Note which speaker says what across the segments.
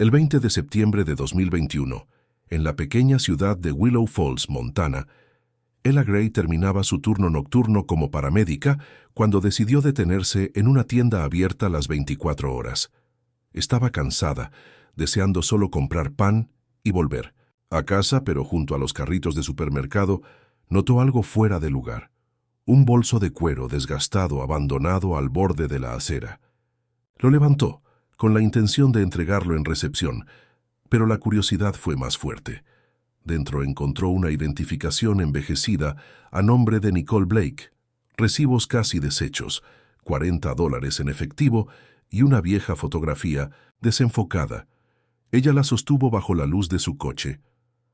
Speaker 1: El 20 de septiembre de 2021, en la pequeña ciudad de Willow Falls, Montana, Ella Gray terminaba su turno nocturno como paramédica cuando decidió detenerse en una tienda abierta las 24 horas. Estaba cansada, deseando solo comprar pan y volver a casa, pero junto a los carritos de supermercado notó algo fuera de lugar. Un bolso de cuero desgastado abandonado al borde de la acera. Lo levantó, con la intención de entregarlo en recepción, pero la curiosidad fue más fuerte. Dentro encontró una identificación envejecida a nombre de Nicole Blake, recibos casi deshechos, $40 en efectivo y una vieja fotografía desenfocada. Ella la sostuvo bajo la luz de su coche.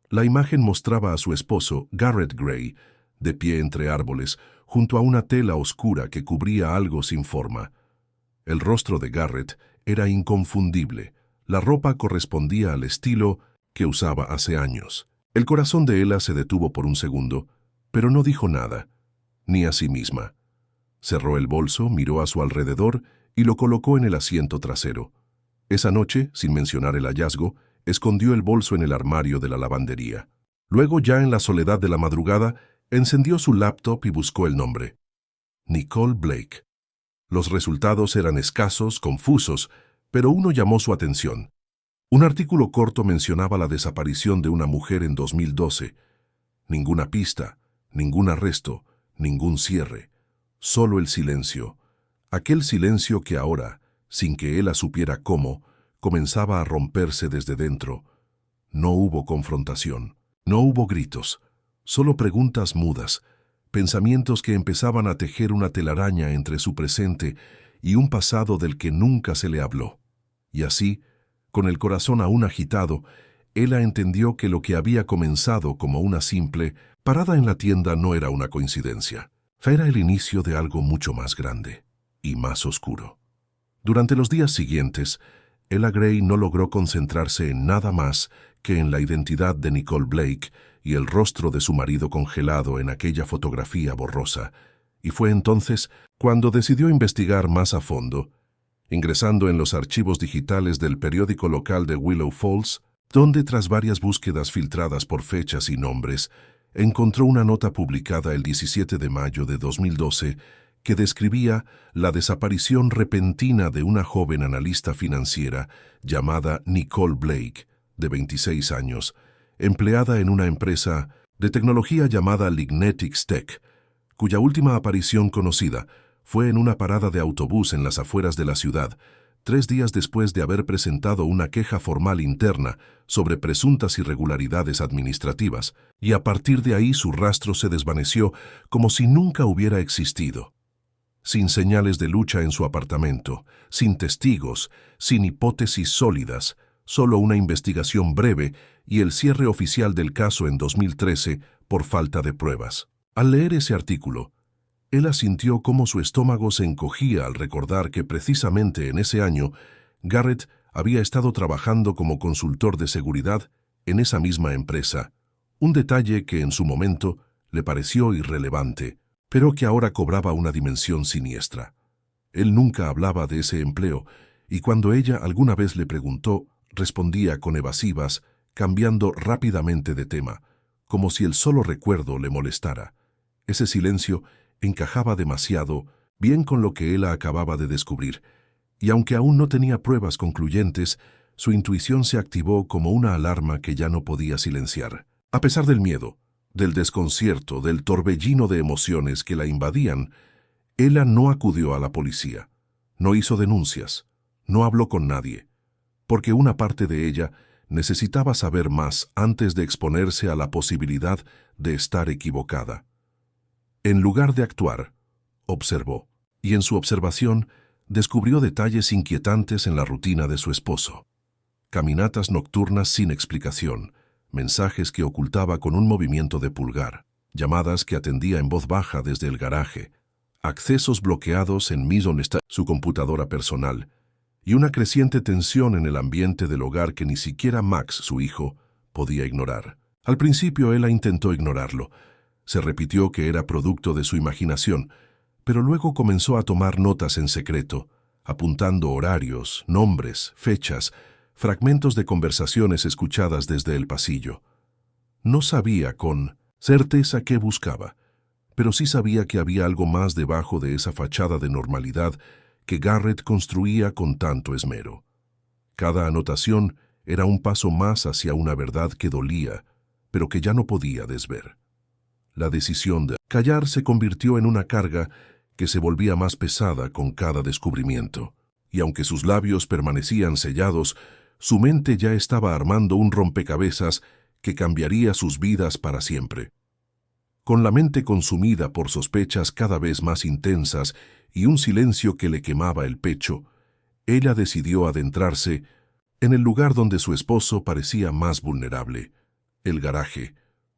Speaker 1: La imagen mostraba a su esposo, Garrett Gray, de pie entre árboles, junto a una tela oscura que cubría algo sin forma. El rostro de Garrett era inconfundible. La ropa correspondía al estilo que usaba hace años. El corazón de Ella se detuvo por un segundo, pero no dijo nada, ni a sí misma. Cerró el bolso, miró a su alrededor y lo colocó en el asiento trasero. Esa noche, sin mencionar el hallazgo, escondió el bolso en el armario de la lavandería. Luego, ya en la soledad de la madrugada, encendió su laptop y buscó el nombre. Nicole Blake. Los resultados eran escasos, confusos, pero uno llamó su atención. Un artículo corto mencionaba la desaparición de una mujer en 2012. Ninguna pista, ningún arresto, ningún cierre. Solo el silencio. Aquel silencio que ahora, sin que Ella supiera cómo, comenzaba a romperse desde dentro. No hubo confrontación, no hubo gritos, solo preguntas mudas, pensamientos que empezaban a tejer una telaraña entre su presente y un pasado del que nunca se le habló. Y así, con el corazón aún agitado, Ella entendió que lo que había comenzado como una simple parada en la tienda no era una coincidencia. Era el inicio de algo mucho más grande y más oscuro. Durante los días siguientes, Ella Gray no logró concentrarse en nada más que en la identidad de Nicole Blake y el rostro de su marido congelado en aquella fotografía borrosa, y fue entonces cuando decidió investigar más a fondo, ingresando en los archivos digitales del periódico local de Willow Falls, donde tras varias búsquedas filtradas por fechas y nombres, encontró una nota publicada el 17 de mayo de 2012 que describía la desaparición repentina de una joven analista financiera llamada Nicole Blake, de 26 años, empleada en una empresa de tecnología llamada Lignetics Tech, cuya última aparición conocida fue en una parada de autobús en las afueras de la ciudad, 3 días después de haber presentado una queja formal interna sobre presuntas irregularidades administrativas, y a partir de ahí su rastro se desvaneció como si nunca hubiera existido. Sin señales de lucha en su apartamento, sin testigos, sin hipótesis sólidas, solo una investigación breve y el cierre oficial del caso en 2013 por falta de pruebas. Al leer ese artículo, Ella sintió cómo su estómago se encogía al recordar que precisamente en ese año, Garrett había estado trabajando como consultor de seguridad en esa misma empresa, un detalle que en su momento le pareció irrelevante, pero que ahora cobraba una dimensión siniestra. Él nunca hablaba de ese empleo, y cuando ella alguna vez le preguntó, respondía con evasivas, cambiando rápidamente de tema, como si el solo recuerdo le molestara. Ese silencio encajaba demasiado bien con lo que Ella acababa de descubrir, y aunque aún no tenía pruebas concluyentes, su intuición se activó como una alarma que ya no podía silenciar. A pesar del miedo, del desconcierto, del torbellino de emociones que la invadían, Ella no acudió a la policía, no hizo denuncias, no habló con nadie, porque una parte de ella necesitaba saber más antes de exponerse a la posibilidad de estar equivocada. En lugar de actuar, observó, y en su observación descubrió detalles inquietantes en la rutina de su esposo. Caminatas nocturnas sin explicación, mensajes que ocultaba con un movimiento de pulgar, llamadas que atendía en voz baja desde el garaje, accesos bloqueados en su computadora personal, y una creciente tensión en el ambiente del hogar que ni siquiera Max, su hijo, podía ignorar. Al principio Ella intentó ignorarlo. Se repitió que era producto de su imaginación, pero luego comenzó a tomar notas en secreto, apuntando horarios, nombres, fechas, fragmentos de conversaciones escuchadas desde el pasillo. No sabía con certeza qué buscaba, pero sí sabía que había algo más debajo de esa fachada de normalidad que Garrett construía con tanto esmero. Cada anotación era un paso más hacia una verdad que dolía, pero que ya no podía desver. La decisión de callar se convirtió en una carga que se volvía más pesada con cada descubrimiento, y aunque sus labios permanecían sellados, su mente ya estaba armando un rompecabezas que cambiaría sus vidas para siempre. Con la mente consumida por sospechas cada vez más intensas y un silencio que le quemaba el pecho, ella decidió adentrarse en el lugar donde su esposo parecía más vulnerable, el garaje,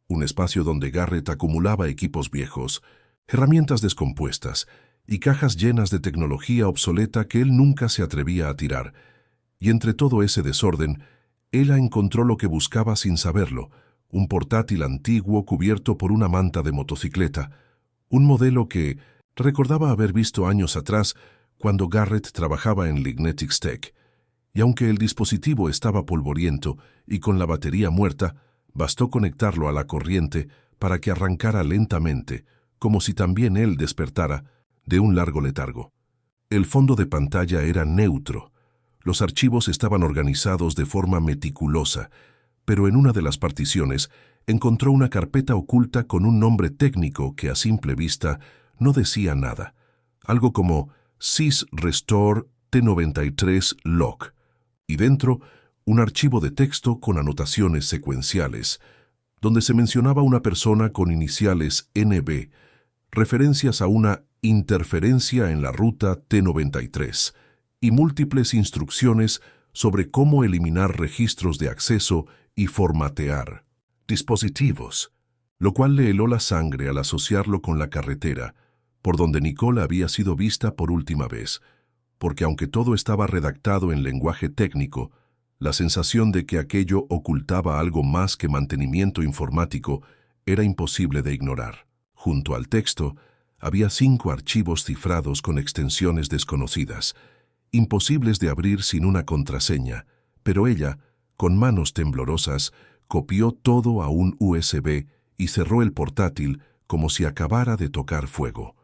Speaker 1: un espacio donde Garrett acumulaba equipos viejos, herramientas descompuestas y cajas llenas de tecnología obsoleta que él nunca se atrevía a tirar. Y entre todo ese desorden, ella encontró lo que buscaba sin saberlo, un portátil antiguo cubierto por una manta de motocicleta, un modelo que recordaba haber visto años atrás cuando Garrett trabajaba en Lignetics Tech. Y aunque el dispositivo estaba polvoriento y con la batería muerta, bastó conectarlo a la corriente para que arrancara lentamente, como si también él despertara de un largo letargo. El fondo de pantalla era neutro. Los archivos estaban organizados de forma meticulosa, pero en una de las particiones encontró una carpeta oculta con un nombre técnico que a simple vista no decía nada. Algo como Sys Restore T93 Log. Y dentro, un archivo de texto con anotaciones secuenciales, donde se mencionaba una persona con iniciales NB, referencias a una interferencia en la ruta T93 y múltiples instrucciones sobre cómo eliminar registros de acceso y formatear dispositivos, lo cual le heló la sangre al asociarlo con la carretera, por donde Nicole había sido vista por última vez, porque aunque todo estaba redactado en lenguaje técnico, la sensación de que aquello ocultaba algo más que mantenimiento informático era imposible de ignorar. Junto al texto, había 5 archivos cifrados con extensiones desconocidas, imposibles de abrir sin una contraseña, pero ella, con manos temblorosas, copió todo a un USB y cerró el portátil como si acabara de tocar fuego.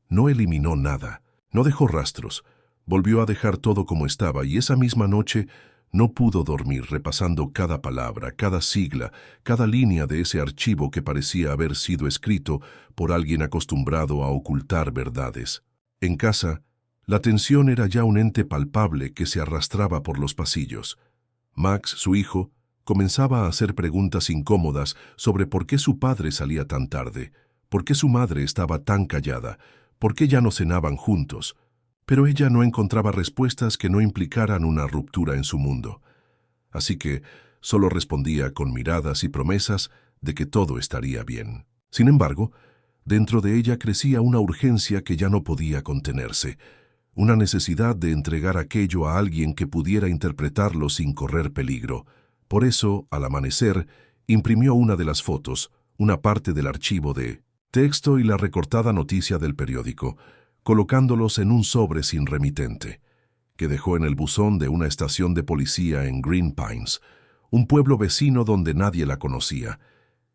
Speaker 1: No eliminó nada, no dejó rastros, volvió a dejar todo como estaba y esa misma noche no pudo dormir repasando cada palabra, cada sigla, cada línea de ese archivo que parecía haber sido escrito por alguien acostumbrado a ocultar verdades. En casa, la tensión era ya un ente palpable que se arrastraba por los pasillos. Max, su hijo, comenzaba a hacer preguntas incómodas sobre por qué su padre salía tan tarde, por qué su madre estaba tan callada, por qué ya no cenaban juntos. Pero ella no encontraba respuestas que no implicaran una ruptura en su mundo. Así que solo respondía con miradas y promesas de que todo estaría bien. Sin embargo, dentro de ella crecía una urgencia que ya no podía contenerse, una necesidad de entregar aquello a alguien que pudiera interpretarlo sin correr peligro. Por eso, al amanecer, imprimió una de las fotos, una parte del archivo de texto y la recortada noticia del periódico, colocándolos en un sobre sin remitente, que dejó en el buzón de una estación de policía en Green Pines, un pueblo vecino donde nadie la conocía,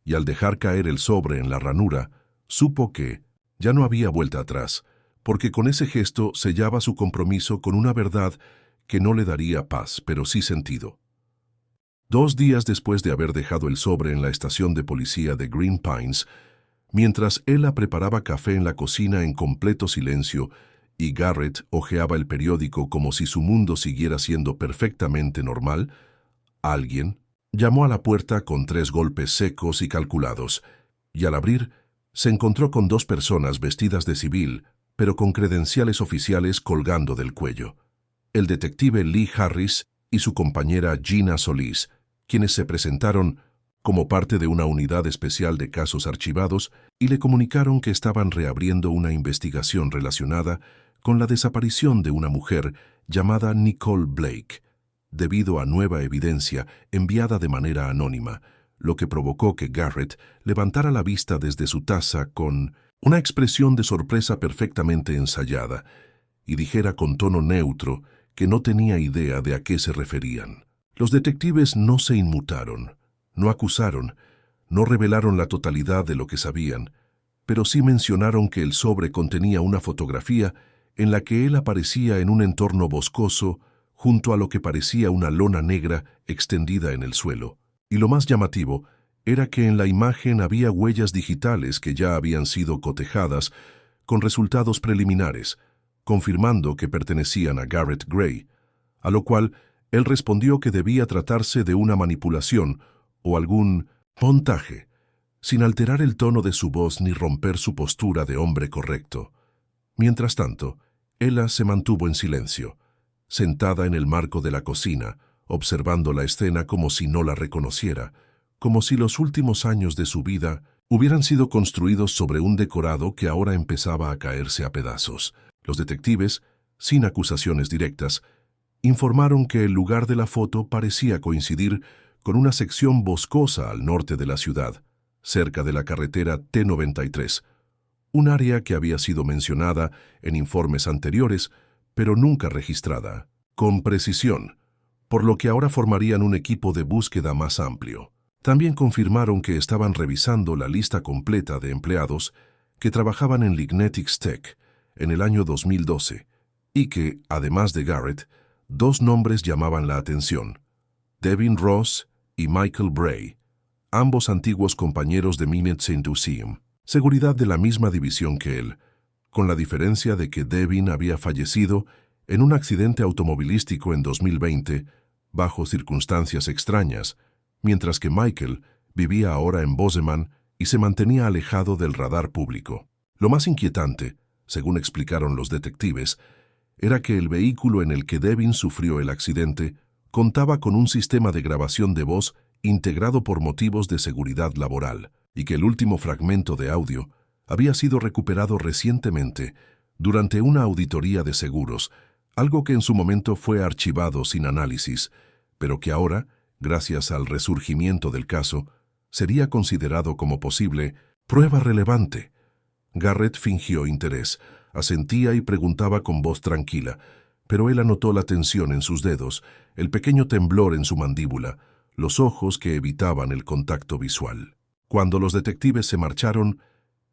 Speaker 1: y al dejar caer el sobre en la ranura, supo que ya no había vuelta atrás, porque con ese gesto sellaba su compromiso con una verdad que no le daría paz, pero sí sentido. 2 días después de haber dejado el sobre en la estación de policía de Green Pines, mientras Ella preparaba café en la cocina en completo silencio y Garrett hojeaba el periódico como si su mundo siguiera siendo perfectamente normal, alguien llamó a la puerta con 3 golpes secos y calculados, y al abrir se encontró con 2 personas vestidas de civil, pero con credenciales oficiales colgando del cuello. El detective Lee Harris y su compañera Gina Solis, quienes se presentaron como parte de una unidad especial de casos archivados y le comunicaron que estaban reabriendo una investigación relacionada con la desaparición de una mujer llamada Nicole Blake, debido a nueva evidencia enviada de manera anónima, lo que provocó que Garrett levantara la vista desde su taza con una expresión de sorpresa perfectamente ensayada y dijera con tono neutro que no tenía idea de a qué se referían. Los detectives no se inmutaron, no acusaron, no revelaron la totalidad de lo que sabían, pero sí mencionaron que el sobre contenía una fotografía en la que él aparecía en un entorno boscoso junto a lo que parecía una lona negra extendida en el suelo. Y lo más llamativo era que en la imagen había huellas digitales que ya habían sido cotejadas con resultados preliminares, confirmando que pertenecían a Garrett Gray, a lo cual él respondió que debía tratarse de una manipulación o algún montaje, sin alterar el tono de su voz ni romper su postura de hombre correcto. Mientras tanto, Ella se mantuvo en silencio, sentada en el marco de la cocina, observando la escena como si no la reconociera, como si los últimos años de su vida hubieran sido construidos sobre un decorado que ahora empezaba a caerse a pedazos. Los detectives, sin acusaciones directas, informaron que el lugar de la foto parecía coincidir con una sección boscosa al norte de la ciudad, cerca de la carretera T-93, un área que había sido mencionada en informes anteriores, pero nunca registrada, con precisión, por lo que ahora formarían un equipo de búsqueda más amplio. También confirmaron que estaban revisando la lista completa de empleados que trabajaban en Lignetics Tech en el año 2012 y que, además de Garrett, dos nombres llamaban la atención: Devin Ross y Michael Bray, ambos antiguos compañeros de Minutes Museum, seguridad de la misma división que él, con la diferencia de que Devin había fallecido en un accidente automovilístico en 2020 bajo circunstancias extrañas, mientras que Michael vivía ahora en Bozeman y se mantenía alejado del radar público. Lo más inquietante, según explicaron los detectives, era que el vehículo en el que Devin sufrió el accidente contaba con un sistema de grabación de voz integrado por motivos de seguridad laboral, y que el último fragmento de audio había sido recuperado recientemente durante una auditoría de seguros, algo que en su momento fue archivado sin análisis, pero que ahora, gracias al resurgimiento del caso, sería considerado como posible prueba relevante. Garrett fingió interés, asentía y preguntaba con voz tranquila, pero él notó la tensión en sus dedos, el pequeño temblor en su mandíbula, los ojos que evitaban el contacto visual. Cuando los detectives se marcharon,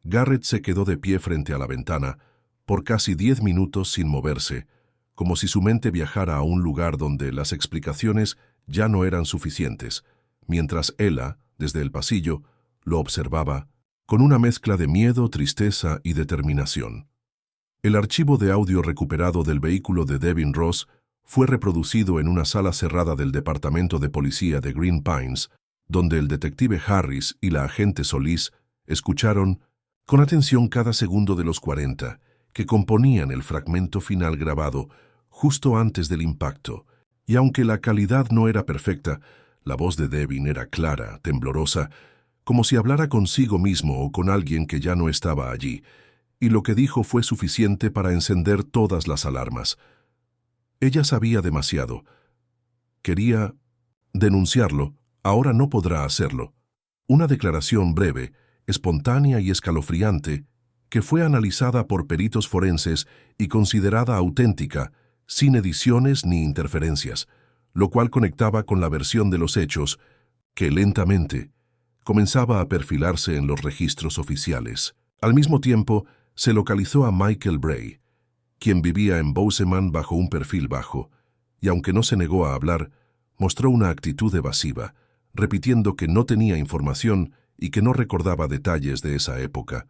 Speaker 1: Garrett se quedó de pie frente a la ventana por casi 10 minutos sin moverse, como si su mente viajara a un lugar donde las explicaciones ya no eran suficientes, mientras Ella, desde el pasillo, lo observaba con una mezcla de miedo, tristeza y determinación. El archivo de audio recuperado del vehículo de Devin Ross fue reproducido en una sala cerrada del Departamento de Policía de Green Pines, donde el detective Harris y la agente Solís escucharon con atención cada segundo de los 40 que componían el fragmento final grabado justo antes del impacto, y aunque la calidad no era perfecta, la voz de Devin era clara, temblorosa, como si hablara consigo mismo o con alguien que ya no estaba allí, y lo que dijo fue suficiente para encender todas las alarmas. Ella sabía demasiado. Quería denunciarlo, ahora no podrá hacerlo. Una declaración breve, espontánea y escalofriante, que fue analizada por peritos forenses y considerada auténtica, sin ediciones ni interferencias, lo cual conectaba con la versión de los hechos, que lentamente comenzaba a perfilarse en los registros oficiales. Al mismo tiempo, se localizó a Michael Bray, quien vivía en Bozeman bajo un perfil bajo, y aunque no se negó a hablar, mostró una actitud evasiva, repitiendo que no tenía información y que no recordaba detalles de esa época,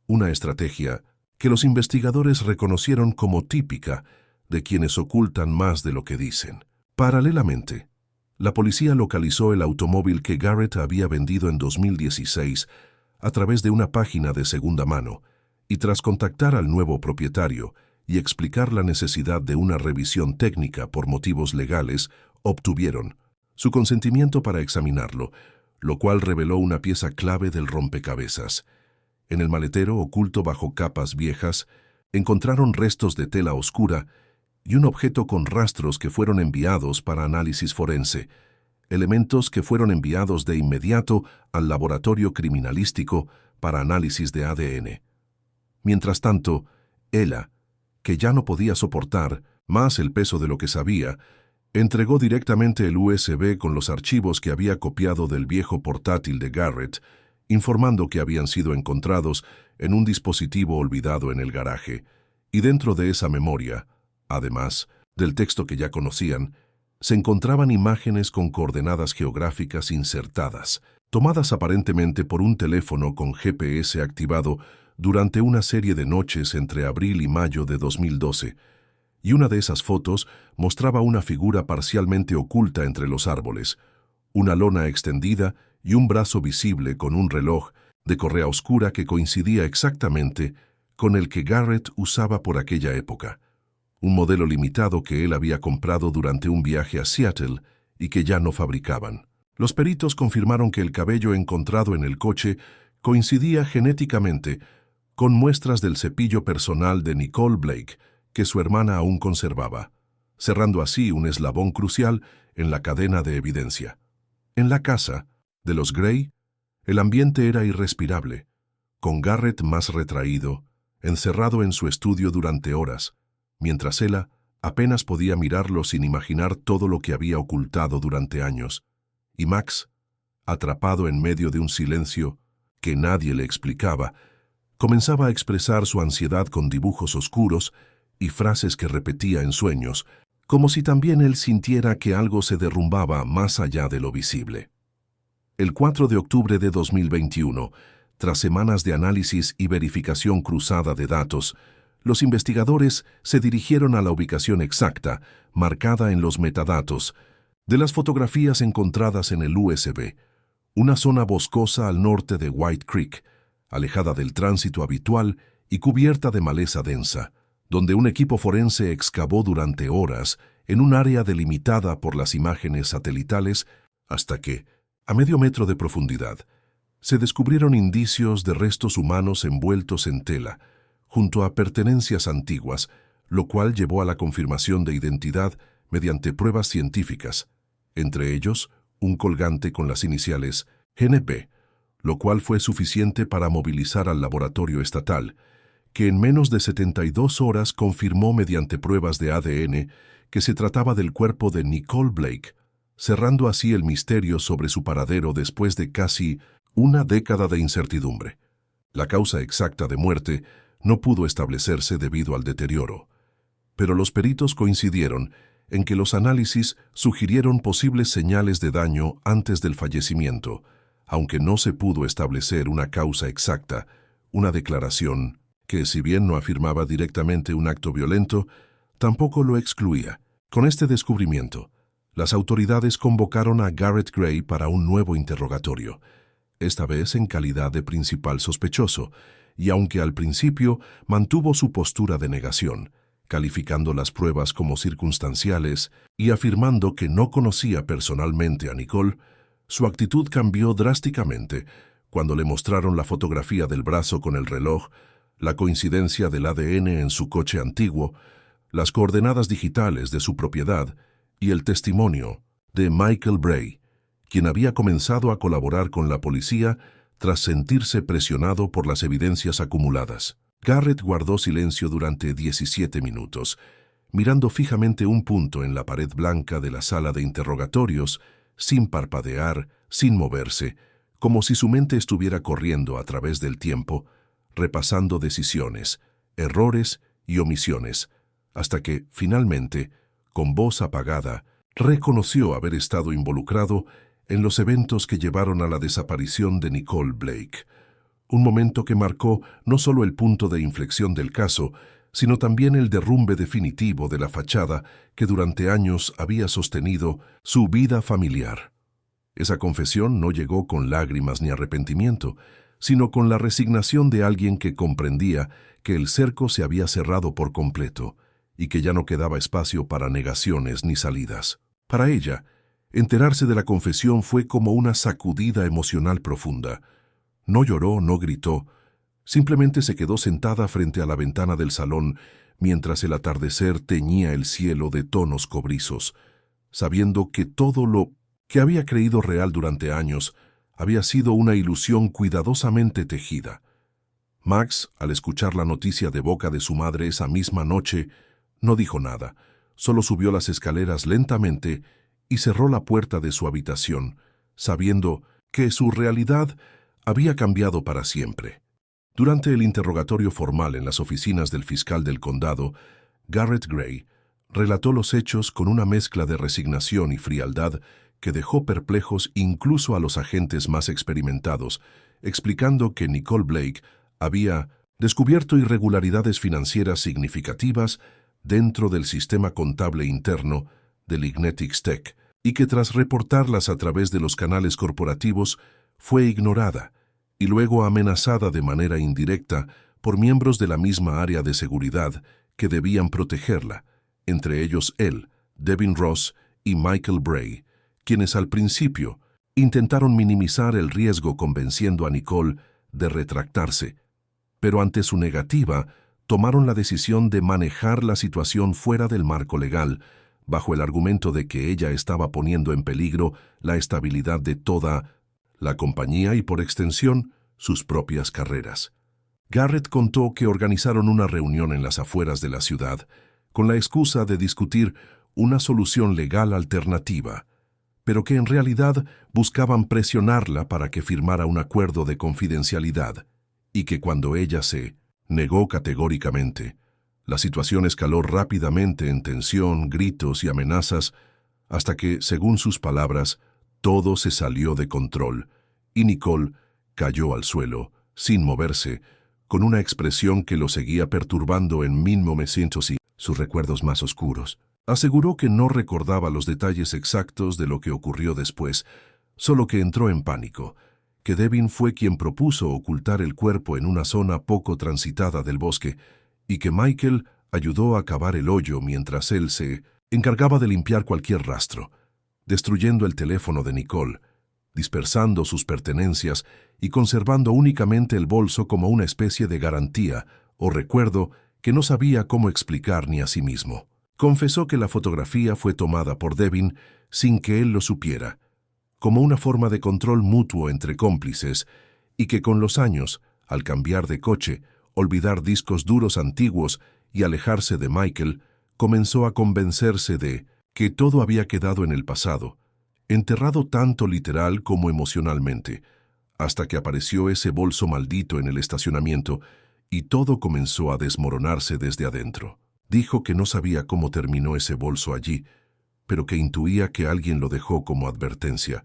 Speaker 1: una estrategia que los investigadores reconocieron como típica de quienes ocultan más de lo que dicen. Paralelamente, la policía localizó el automóvil que Garrett había vendido en 2016 a través de una página de segunda mano, y tras contactar al nuevo propietario y explicar la necesidad de una revisión técnica por motivos legales, obtuvieron su consentimiento para examinarlo, lo cual reveló una pieza clave del rompecabezas. En el maletero, oculto bajo capas viejas, encontraron restos de tela oscura y un objeto con rastros que fueron enviados para análisis forense, elementos que fueron enviados de inmediato al laboratorio criminalístico para análisis de ADN. Mientras tanto, Ella, que ya no podía soportar más el peso de lo que sabía, Entregó directamente el USB con los archivos que había copiado del viejo portátil de Garrett, informando que habían sido encontrados en un dispositivo olvidado en el garaje, y dentro de esa memoria, además del texto que ya conocían, se encontraban imágenes con coordenadas geográficas insertadas, tomadas aparentemente por un teléfono con GPS activado durante una serie de noches entre abril y mayo de 2012, y una de esas fotos mostraba una figura parcialmente oculta entre los árboles, una lona extendida y un brazo visible con un reloj de correa oscura que coincidía exactamente con el que Garrett usaba por aquella época, un modelo limitado que él había comprado durante un viaje a Seattle y que ya no fabricaban. Los peritos confirmaron que el cabello encontrado en el coche coincidía genéticamente con muestras del cepillo personal de Nicole Blake, que su hermana aún conservaba, cerrando así un eslabón crucial en la cadena de evidencia. En la casa de los Gray, el ambiente era irrespirable, con Garrett más retraído, encerrado en su estudio durante horas, mientras Ella apenas podía mirarlo sin imaginar todo lo que había ocultado durante años, y Max, atrapado en medio de un silencio que nadie le explicaba, comenzaba a expresar su ansiedad con dibujos oscuros y frases que repetía en sueños, como si también él sintiera que algo se derrumbaba más allá de lo visible. El 4 de octubre de 2021, tras semanas de análisis y verificación cruzada de datos, los investigadores se dirigieron a la ubicación exacta, marcada en los metadatos, de las fotografías encontradas en el USB, una zona boscosa al norte de White Creek, alejada del tránsito habitual y cubierta de maleza densa, donde un equipo forense excavó durante horas en un área delimitada por las imágenes satelitales hasta que, a medio metro de profundidad, se descubrieron indicios de restos humanos envueltos en tela, junto a pertenencias antiguas, lo cual llevó a la confirmación de identidad mediante pruebas científicas, entre ellos un colgante con las iniciales GNP, lo cual fue suficiente para movilizar al laboratorio estatal, que en menos de 72 horas confirmó mediante pruebas de ADN que se trataba del cuerpo de Nicole Blake, cerrando así el misterio sobre su paradero después de casi una década de incertidumbre. La causa exacta de muerte no pudo establecerse debido al deterioro, pero los peritos coincidieron en que los análisis sugirieron posibles señales de daño antes del fallecimiento, aunque no se pudo establecer una causa exacta, una declaración que, si bien no afirmaba directamente un acto violento, tampoco lo excluía. Con este descubrimiento, las autoridades convocaron a Garrett Gray para un nuevo interrogatorio, esta vez en calidad de principal sospechoso, y aunque al principio mantuvo su postura de negación, calificando las pruebas como circunstanciales y afirmando que no conocía personalmente a Nicole, su actitud cambió drásticamente cuando le mostraron la fotografía del brazo con el reloj, la coincidencia del ADN en su coche antiguo, las coordenadas digitales de su propiedad y el testimonio de Michael Bray, quien había comenzado a colaborar con la policía tras sentirse presionado por las evidencias acumuladas. Garrett guardó silencio durante 17 minutos, mirando fijamente un punto en la pared blanca de la sala de interrogatorios, sin parpadear, sin moverse, como si su mente estuviera corriendo a través del tiempo, repasando decisiones, errores y omisiones, hasta que, finalmente, con voz apagada, reconoció haber estado involucrado en los eventos que llevaron a la desaparición de Nicole Blake, un momento que marcó no solo el punto de inflexión del caso, sino también el derrumbe definitivo de la fachada que durante años había sostenido su vida familiar. Esa confesión no llegó con lágrimas ni arrepentimiento, sino con la resignación de alguien que comprendía que el cerco se había cerrado por completo y que ya no quedaba espacio para negaciones ni salidas. Para ella, enterarse de la confesión fue como una sacudida emocional profunda. No lloró, no gritó, simplemente se quedó sentada frente a la ventana del salón mientras el atardecer teñía el cielo de tonos cobrizos, sabiendo que todo lo que había creído real durante años había sido una ilusión cuidadosamente tejida. Max, al escuchar la noticia de boca de su madre esa misma noche, no dijo nada, Solo subió las escaleras lentamente y cerró la puerta de su habitación, sabiendo que su realidad había cambiado para siempre. Durante el interrogatorio formal en las oficinas del fiscal del condado, Garrett Gray relató los hechos con una mezcla de resignación y frialdad que dejó perplejos incluso a los agentes más experimentados, explicando que Nicole Blake había descubierto irregularidades financieras significativas dentro del sistema contable interno de Lignetics Tech y que tras reportarlas a través de los canales corporativos fue ignorada y luego amenazada de manera indirecta por miembros de la misma área de seguridad que debían protegerla, entre ellos él, Devin Ross y Michael Bray, quienes al principio intentaron minimizar el riesgo convenciendo a Nicole de retractarse, pero ante su negativa, tomaron la decisión de manejar la situación fuera del marco legal, bajo el argumento de que ella estaba poniendo en peligro la estabilidad de toda la compañía y, por extensión, sus propias carreras. Garrett contó que organizaron una reunión en las afueras de la ciudad, con la excusa de discutir una solución legal alternativa, pero que en realidad buscaban presionarla para que firmara un acuerdo de confidencialidad, y que cuando ella se negó categóricamente, la situación escaló rápidamente en tensión, gritos y amenazas, hasta que, según sus palabras, todo se salió de control, y Nicole cayó al suelo, sin moverse, con una expresión que lo seguía perturbando en 1900 y sus recuerdos más oscuros. Aseguró que no recordaba los detalles exactos de lo que ocurrió después, solo que entró en pánico, que Devin fue quien propuso ocultar el cuerpo en una zona poco transitada del bosque y que Michael ayudó a cavar el hoyo mientras él se encargaba de limpiar cualquier rastro, destruyendo el teléfono de Nicole, dispersando sus pertenencias y conservando únicamente el bolso como una especie de garantía o recuerdo que no sabía cómo explicar ni a sí mismo. Confesó que la fotografía fue tomada por Devin sin que él lo supiera, como una forma de control mutuo entre cómplices, y que con los años, al cambiar de coche, olvidar discos duros antiguos y alejarse de Michael, comenzó a convencerse de que todo había quedado en el pasado, enterrado tanto literal como emocionalmente, hasta que apareció ese bolso maldito en el estacionamiento y todo comenzó a desmoronarse desde adentro. Dijo que no sabía cómo terminó ese bolso allí, pero que intuía que alguien lo dejó como advertencia.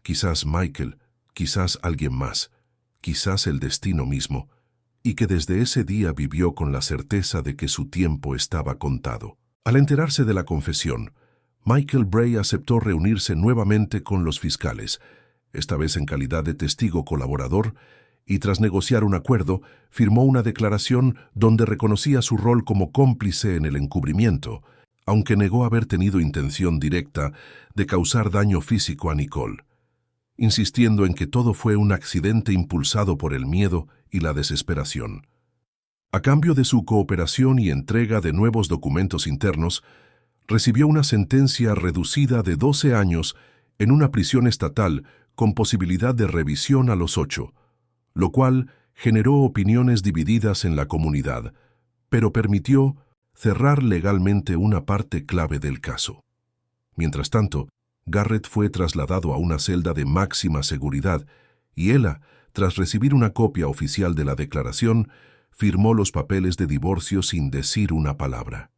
Speaker 1: Quizás Michael, quizás alguien más, quizás el destino mismo, y que desde ese día vivió con la certeza de que su tiempo estaba contado. Al enterarse de la confesión, Michael Bray aceptó reunirse nuevamente con los fiscales, esta vez en calidad de testigo colaborador, y tras negociar un acuerdo, firmó una declaración donde reconocía su rol como cómplice en el encubrimiento, aunque negó haber tenido intención directa de causar daño físico a Nicole, insistiendo en que todo fue un accidente impulsado por el miedo y la desesperación. A cambio de su cooperación y entrega de nuevos documentos internos, recibió una sentencia reducida de 12 años en una prisión estatal con posibilidad de revisión a los 8, lo cual generó opiniones divididas en la comunidad, pero permitió cerrar legalmente una parte clave del caso. Mientras tanto, Garrett fue trasladado a una celda de máxima seguridad y Ella, tras recibir una copia oficial de la declaración, firmó los papeles de divorcio sin decir una palabra.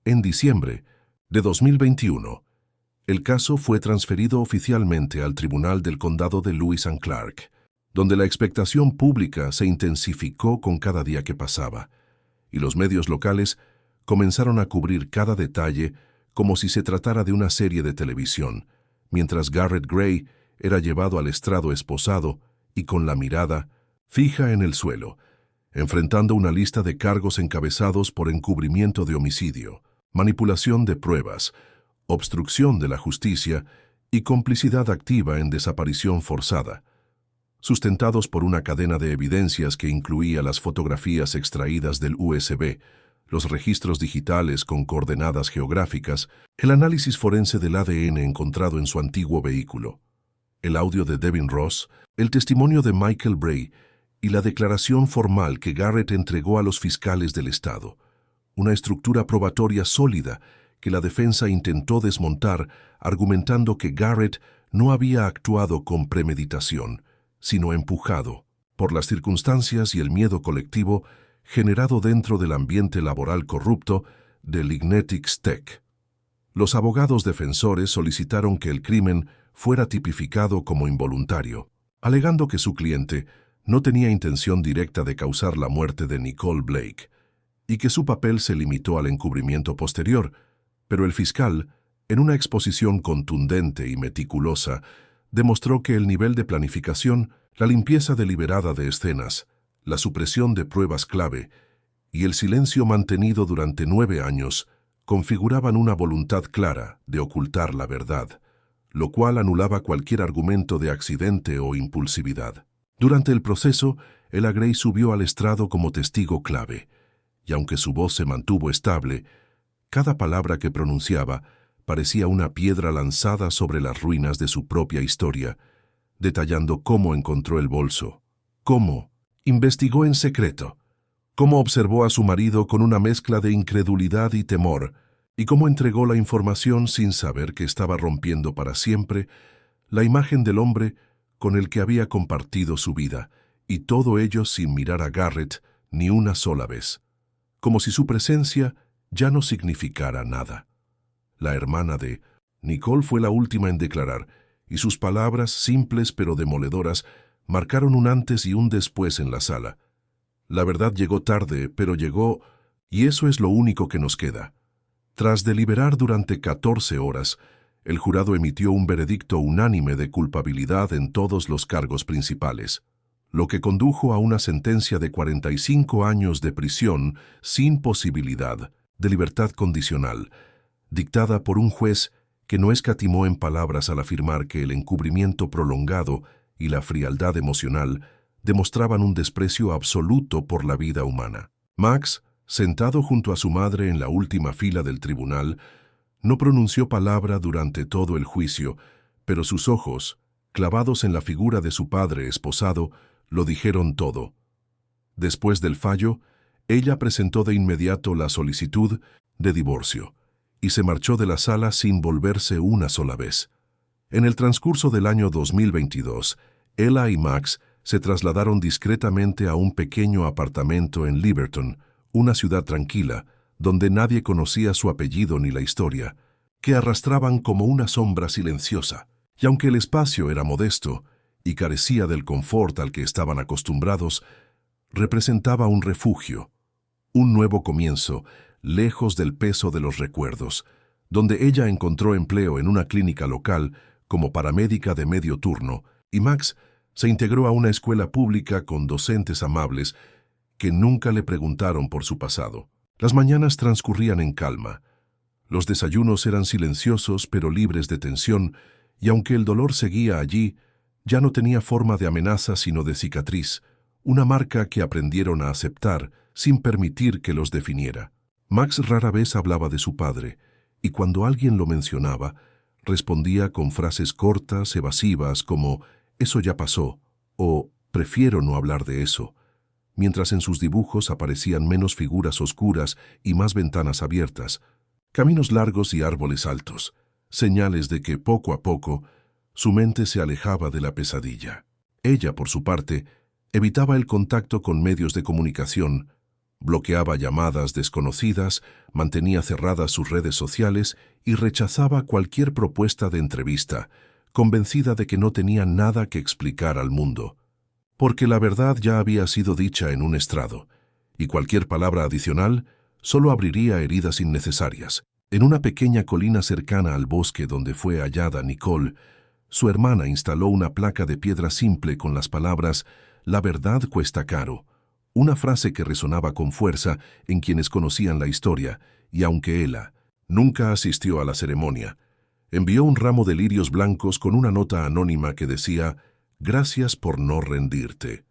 Speaker 1: En diciembre de 2021, el caso fue transferido oficialmente al Tribunal del Condado de Lewis and Clark, donde la expectación pública se intensificó con cada día que pasaba, y los medios locales comenzaron a cubrir cada detalle como si se tratara de una serie de televisión, mientras Garrett Gray era llevado al estrado esposado y con la mirada fija en el suelo, enfrentando una lista de cargos encabezados por encubrimiento de homicidio, manipulación de pruebas, obstrucción de la justicia y complicidad activa en desaparición forzada, sustentados por una cadena de evidencias que incluía las fotografías extraídas del USB, los registros digitales con coordenadas geográficas, el análisis forense del ADN encontrado en su antiguo vehículo, el audio de Devin Ross, el testimonio de Michael Bray y la declaración formal que Garrett entregó a los fiscales del estado, una estructura probatoria sólida que la defensa intentó desmontar, argumentando que Garrett no había actuado con premeditación, sino empujado por las circunstancias y el miedo colectivo generado dentro del ambiente laboral corrupto de Lignetics Tech. Los abogados defensores solicitaron que el crimen fuera tipificado como involuntario, alegando que su cliente no tenía intención directa de causar la muerte de Nicole Blake y que su papel se limitó al encubrimiento posterior, pero el fiscal, en una exposición contundente y meticulosa, demostró que el nivel de planificación, la limpieza deliberada de escenas, la supresión de pruebas clave y el silencio mantenido durante 9 años configuraban una voluntad clara de ocultar la verdad, lo cual anulaba cualquier argumento de accidente o impulsividad. Durante el proceso, Ella Gray subió al estrado como testigo clave, y aunque su voz se mantuvo estable, cada palabra que pronunciaba parecía una piedra lanzada sobre las ruinas de su propia historia, detallando cómo encontró el bolso, cómo investigó en secreto, cómo observó a su marido con una mezcla de incredulidad y temor, y cómo entregó la información sin saber que estaba rompiendo para siempre la imagen del hombre con el que había compartido su vida, y todo ello sin mirar a Garrett ni una sola vez, como si su presencia ya no significara nada. La hermana de Nicole fue la última en declarar, y sus palabras, simples pero demoledoras, marcaron un antes y un después en la sala. La verdad llegó tarde, pero llegó, y eso es lo único que nos queda. Tras deliberar durante 14 horas, el jurado emitió un veredicto unánime de culpabilidad en todos los cargos principales, lo que condujo a una sentencia de 45 años de prisión sin posibilidad de libertad condicional, dictada por un juez que no escatimó en palabras al afirmar que el encubrimiento prolongado y la frialdad emocional demostraban un desprecio absoluto por la vida humana. Max, sentado junto a su madre en la última fila del tribunal, no pronunció palabra durante todo el juicio, pero sus ojos, clavados en la figura de su padre esposado, lo dijeron todo. Después del fallo, ella presentó de inmediato la solicitud de divorcio y se marchó de la sala sin volverse una sola vez. En el transcurso del año 2022, Ella y Max se trasladaron discretamente a un pequeño apartamento en Liberton, una ciudad tranquila, donde nadie conocía su apellido ni la historia, que arrastraban como una sombra silenciosa, y aunque el espacio era modesto y carecía del confort al que estaban acostumbrados, representaba un refugio, un nuevo comienzo, lejos del peso de los recuerdos, donde ella encontró empleo en una clínica local como paramédica de medio turno, y Max se integró a una escuela pública con docentes amables que nunca le preguntaron por su pasado. Las mañanas transcurrían en calma. Los desayunos eran silenciosos pero libres de tensión, y aunque el dolor seguía allí, ya no tenía forma de amenaza sino de cicatriz, una marca que aprendieron a aceptar sin permitir que los definiera. Max rara vez hablaba de su padre, y cuando alguien lo mencionaba, respondía con frases cortas, evasivas, como «eso ya pasó» o «prefiero no hablar de eso», mientras en sus dibujos aparecían menos figuras oscuras y más ventanas abiertas, caminos largos y árboles altos, señales de que poco a poco su mente se alejaba de la pesadilla. Ella, por su parte, evitaba el contacto con medios de comunicación, bloqueaba llamadas desconocidas, mantenía cerradas sus redes sociales y rechazaba cualquier propuesta de entrevista, convencida de que no tenía nada que explicar al mundo, porque la verdad ya había sido dicha en un estrado, y cualquier palabra adicional solo abriría heridas innecesarias. En una pequeña colina cercana al bosque donde fue hallada Nicole, su hermana instaló una placa de piedra simple con las palabras «La verdad cuesta caro», una frase que resonaba con fuerza en quienes conocían la historia, y aunque Ella nunca asistió a la ceremonia, envió un ramo de lirios blancos con una nota anónima que decía «Gracias por no rendirte».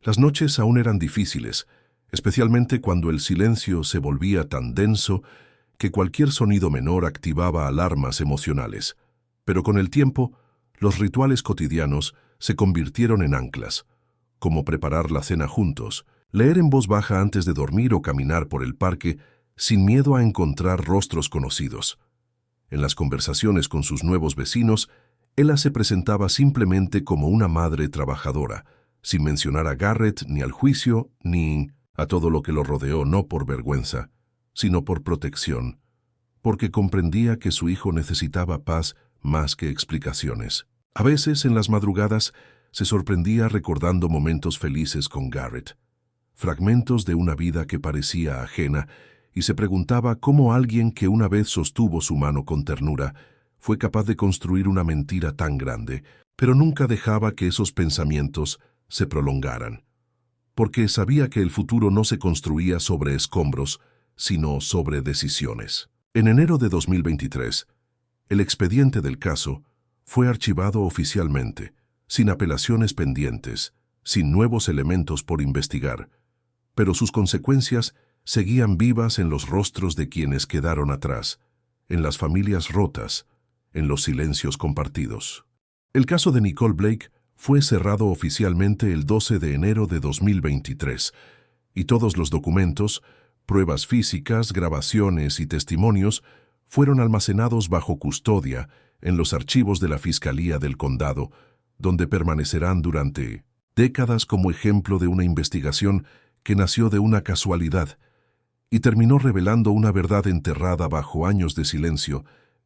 Speaker 1: Las noches aún eran difíciles, especialmente cuando el silencio se volvía tan denso que cualquier sonido menor activaba alarmas emocionales. Pero con el tiempo, los rituales cotidianos se convirtieron en anclas, como preparar la cena juntos, leer en voz baja antes de dormir o caminar por el parque, sin miedo a encontrar rostros conocidos. En las conversaciones con sus nuevos vecinos, Ella se presentaba simplemente como una madre trabajadora, sin mencionar a Garrett ni al juicio ni a todo lo que lo rodeó, no por vergüenza, sino por protección, porque comprendía que su hijo necesitaba paz más que explicaciones. A veces, en las madrugadas, se sorprendía recordando momentos felices con Garrett, fragmentos de una vida que parecía ajena, y se preguntaba cómo alguien que una vez sostuvo su mano con ternura fue capaz de construir una mentira tan grande, pero nunca dejaba que esos pensamientos se prolongaran, porque sabía que el futuro no se construía sobre escombros, sino sobre decisiones. En enero de 2023, el expediente del caso fue archivado oficialmente, sin apelaciones pendientes, sin nuevos elementos por investigar, pero sus consecuencias seguían vivas en los rostros de quienes quedaron atrás, en las familias rotas, en los silencios compartidos. El caso de Nicole Blake fue cerrado oficialmente el 12 de enero de 2023, y todos los documentos, pruebas físicas, grabaciones y testimonios fueron almacenados bajo custodia en los archivos de la Fiscalía del Condado, donde permanecerán durante décadas como ejemplo de una investigación que nació de una casualidad y terminó revelando una verdad enterrada bajo años de silencio,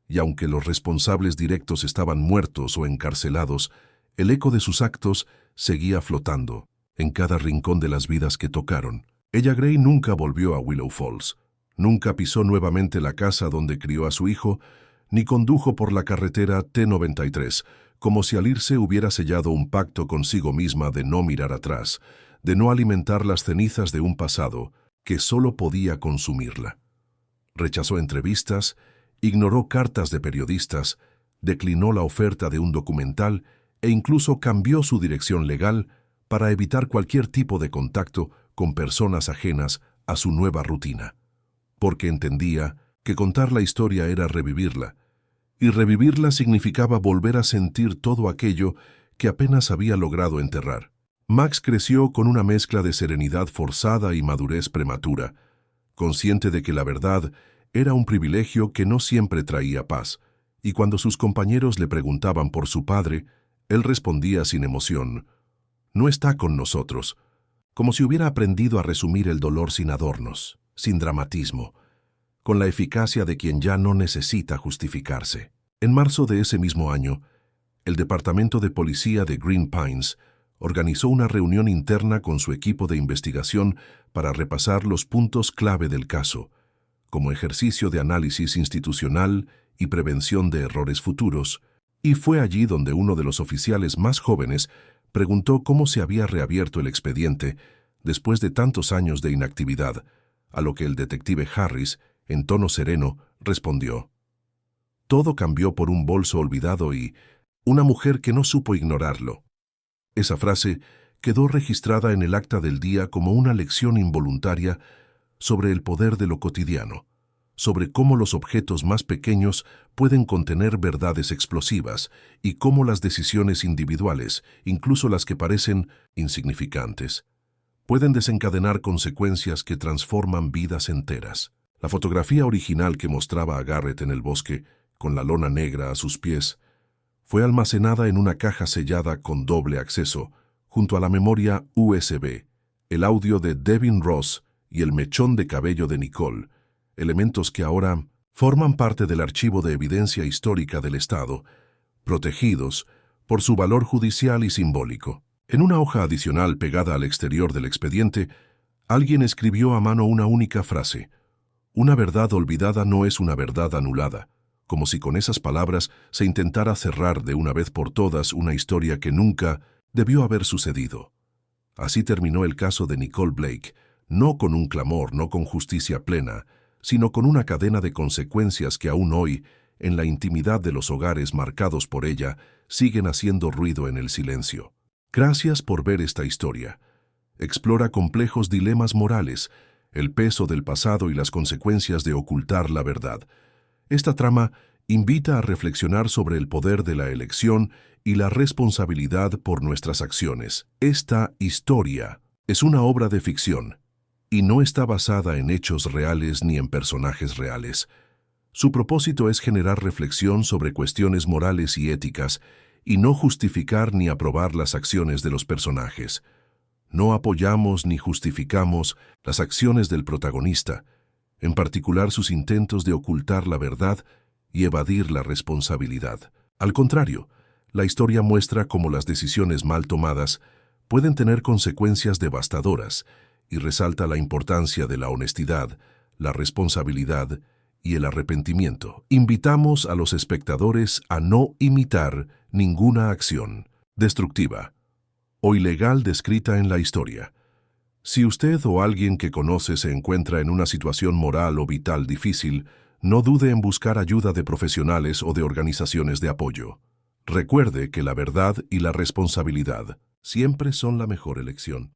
Speaker 1: y aunque los responsables directos estaban muertos o encarcelados, el eco de sus actos seguía flotando en cada rincón de las vidas que tocaron. Ella Gray nunca volvió a Willow Falls, nunca pisó nuevamente la casa donde crió a su hijo, ni condujo por la carretera T93, como si al irse hubiera sellado un pacto consigo misma de no mirar atrás, de no alimentar las cenizas de un pasado que solo podía consumirla. Rechazó entrevistas, ignoró cartas de periodistas, declinó la oferta de un documental e incluso cambió su dirección legal para evitar cualquier tipo de contacto con personas ajenas a su nueva rutina, porque entendía que contar la historia era revivirla, y revivirla significaba volver a sentir todo aquello que apenas había logrado enterrar. Max creció con una mezcla de serenidad forzada y madurez prematura, consciente de que la verdad era un privilegio que no siempre traía paz, y cuando sus compañeros le preguntaban por su padre, él respondía sin emoción: «No está con nosotros», como si hubiera aprendido a resumir el dolor sin adornos, sin dramatismo, con la eficacia de quien ya no necesita justificarse. En marzo de ese mismo año, el Departamento de Policía de Green Pines organizó una reunión interna con su equipo de investigación para repasar los puntos clave del caso, como ejercicio de análisis institucional y prevención de errores futuros, y fue allí donde uno de los oficiales más jóvenes preguntó cómo se había reabierto el expediente después de tantos años de inactividad, a lo que el detective Harris, en tono sereno, respondió: «Todo cambió por un bolso olvidado y una mujer que no supo ignorarlo». Esa frase quedó registrada en el acta del día como una lección involuntaria sobre el poder de lo cotidiano, sobre cómo los objetos más pequeños pueden contener verdades explosivas y cómo las decisiones individuales, incluso las que parecen insignificantes, pueden desencadenar consecuencias que transforman vidas enteras. La fotografía original que mostraba a Garrett en el bosque, con la lona negra a sus pies, fue almacenada en una caja sellada con doble acceso, junto a la memoria USB, el audio de Devin Ross y el mechón de cabello de Nicole, elementos que ahora forman parte del archivo de evidencia histórica del Estado, protegidos por su valor judicial y simbólico. En una hoja adicional pegada al exterior del expediente, alguien escribió a mano una única frase: «Una verdad olvidada no es una verdad anulada», como si con esas palabras se intentara cerrar de una vez por todas una historia que nunca debió haber sucedido. Así terminó el caso de Nicole Blake, no con un clamor, no con justicia plena, sino con una cadena de consecuencias que aún hoy, en la intimidad de los hogares marcados por ella, siguen haciendo ruido en el silencio. Gracias por ver esta historia. Explora complejos dilemas morales, el peso del pasado y las consecuencias de ocultar la verdad. Esta trama invita a reflexionar sobre el poder de la elección y la responsabilidad por nuestras acciones. Esta historia es una obra de ficción, y no está basada en hechos reales ni en personajes reales. Su propósito es generar reflexión sobre cuestiones morales y éticas y no justificar ni aprobar las acciones de los personajes. No apoyamos ni justificamos las acciones del protagonista, en particular sus intentos de ocultar la verdad y evadir la responsabilidad. Al contrario, la historia muestra cómo las decisiones mal tomadas pueden tener consecuencias devastadoras y resalta la importancia de la honestidad, la responsabilidad y el arrepentimiento. Invitamos a los espectadores a no imitar ninguna acción destructiva o ilegal descrita en la historia. Si usted o alguien que conoce se encuentra en una situación moral o vital difícil, no dude en buscar ayuda de profesionales o de organizaciones de apoyo. Recuerde que la verdad y la responsabilidad siempre son la mejor elección.